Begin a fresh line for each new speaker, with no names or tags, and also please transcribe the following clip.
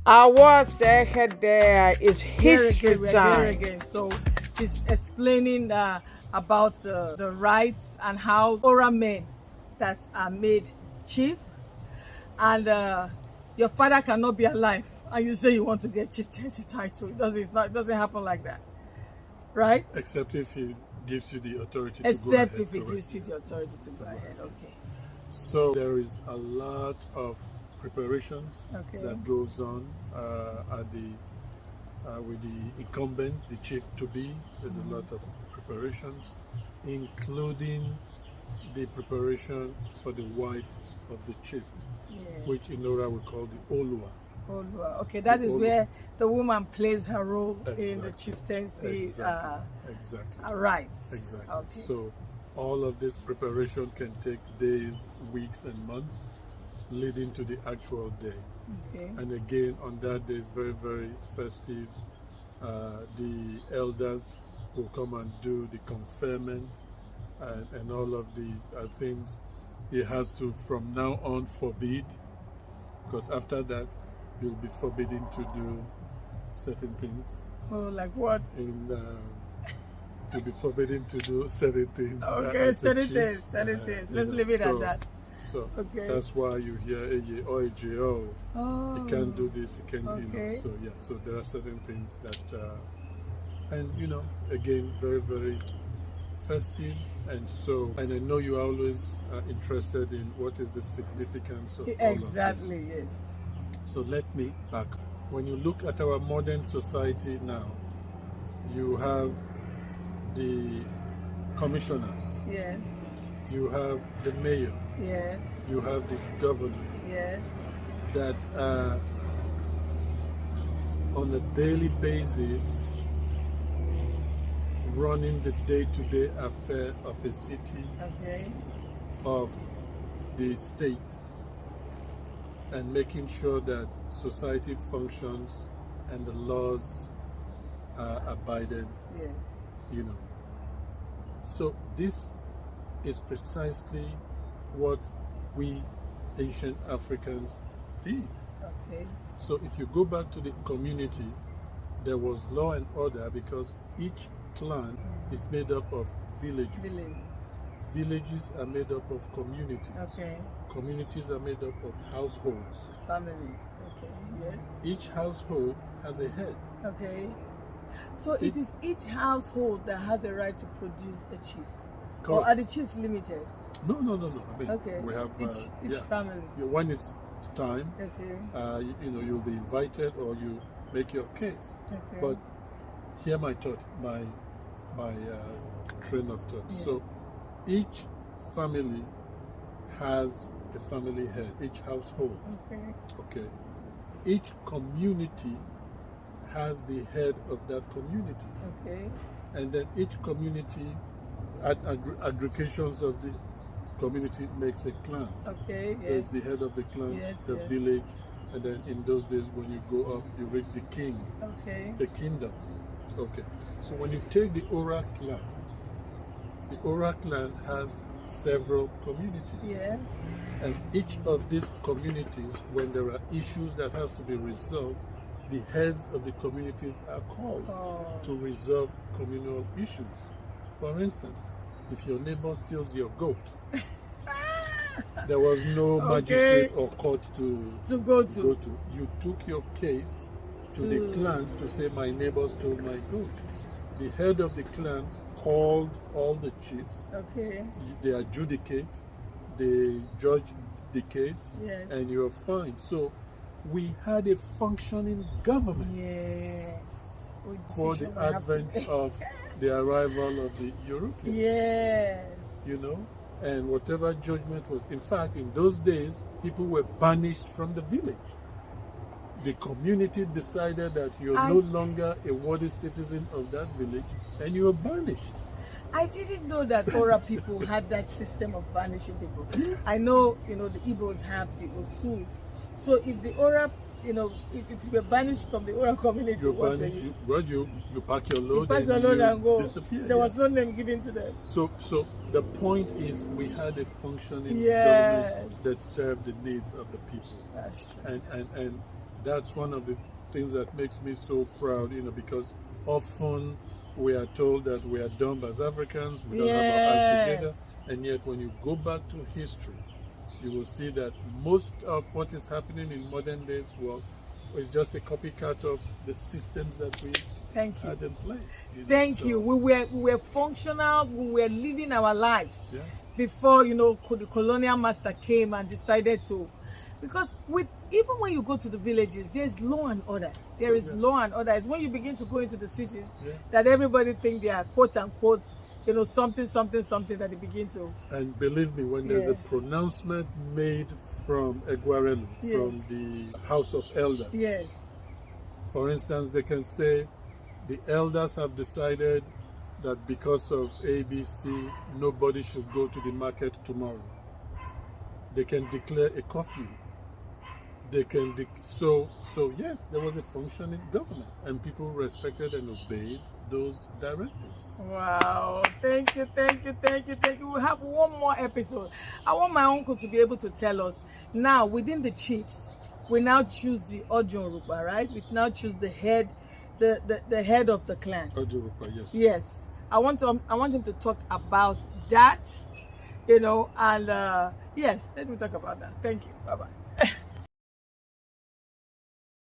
Our second there is history
We're here
time.
again. So he's explaining about the rights and how Ora men that are made chief, and your father cannot be alive, and you say you want to get chieftaincy title. It doesn't happen like that, right?
Except if he gives you the authority
Except
to go ahead.
if he gives you the authority to go ahead. Okay.
So there is a lot of preparations
Okay.
that goes on at the with the incumbent, the chief to be. There's a lot of preparations, including the preparation for the wife of the chief, which in Ora we call the Olua.
Olua. Okay, that is where the woman plays her role in the chieftaincy rights.
Exactly.
Okay.
So all of this preparation can take days, weeks, and months, leading to the actual day.
Okay.
And again, on that day is very, very festive. The elders will come and do the conferment and all of the things he has to, from now on, forbid, because after that, you'll be forbidden to do certain things.
Oh, like what?
You'll be forbidden to do certain things.
Okay, certain things. Let's leave it at that.
So
okay.
That's why you hear AJO.
Oh.
You can't do this. You can't.
Okay.
So yeah. So there are certain things that, and again, very, very festive. And so, and I know you're always interested in what is the significance of all of this.
Exactly. Yes.
So let me back. When you look at our modern society now, you have the commissioners.
Yes.
You have the mayor.
Yes.
You have the governor.
Yes.
That on a daily basis running the day-to-day affair of a city,
okay,
of the state, and making sure that society functions and the laws are abided.
Yes.
So this is precisely what we ancient Africans did.
Okay.
So if you go back to the community, there was law and order because each clan is made up of villages. Villages are made up of communities.
Okay.
Communities are made up of households.
Families. Okay. Yes.
Each household has a head.
Okay. So it is each household that has a right to produce a chief.
Correct.
Or are the chiefs limited?
No. I mean,
okay.
We have
each family.
When it's time,
okay,
you'll be invited or you make your case.
Okay.
But hear my thought, my train of thought.
Yes.
So each family has a family head. Each household. Okay. Each community has the head of that community.
Okay.
And then each community, aggregations of the community makes a clan.
Okay. Yes.
There's the head of the clan,
yes,
the village, and then in those days when you go up, you reach the king.
Okay.
The kingdom. Okay. So when you take the Ora clan, the Ora clan has several communities.
Yes.
And each of these communities, when there are issues that has to be resolved, the heads of the communities are called to resolve communal issues. For instance, if your neighbor steals your goat, there was no magistrate or court to go to. You took your case to the clan to say, my neighbor stole my goat. The head of the clan called all the chiefs.
Okay.
They adjudicate, they judge the case,
yes,
and you're fine. So we had a functioning government.
Yes.
For the advent of the arrival of the Europeans.
Yes.
And whatever judgment was, in fact, in those days, people were banished from the village. The community decided that you're no longer a worthy citizen of that village, and you were banished.
I didn't know that Ora people had that system of banishing people.
Yes.
I know, the Igbos have the Osun. So if the Ora, if you were banished from the Ora community,
you're banished. You pack your load,
and go.
Disappear.
There was no name given to them.
So the point is, we had a functioning government that served the needs of the people.
That's true.
And that's one of the things that makes me so proud, because often we are told that we are dumb as Africans, we don't have our act together, and yet when you go back to history, you will see that most of what is happening in modern days is just a copycat of the systems that we had in place.
Thank you. We were functional, we were living our lives
Yeah.
before, the colonial master came and decided to. Because even when you go to the villages, there's law and order. There is law and order. It's when you begin to go into the cities that everybody think they are quote unquote, something that they begin to.
And believe me, when there's a pronouncement made from Egwarelu, from the House of Elders, for instance, they can say the elders have decided that because of ABC, nobody should go to the market tomorrow. They can declare a curfew. They can so yes, there was a functioning government, and people respected and obeyed those directives.
Wow! Thank you. We have one more episode. I want my uncle to be able to tell us now. Within the chiefs, we now choose the Ojorupa, right? We now choose the head, the head of the clan.
Ojorupa, yes.
Yes, I want him to talk about that, and yes, let me talk about that. Thank you. Bye bye.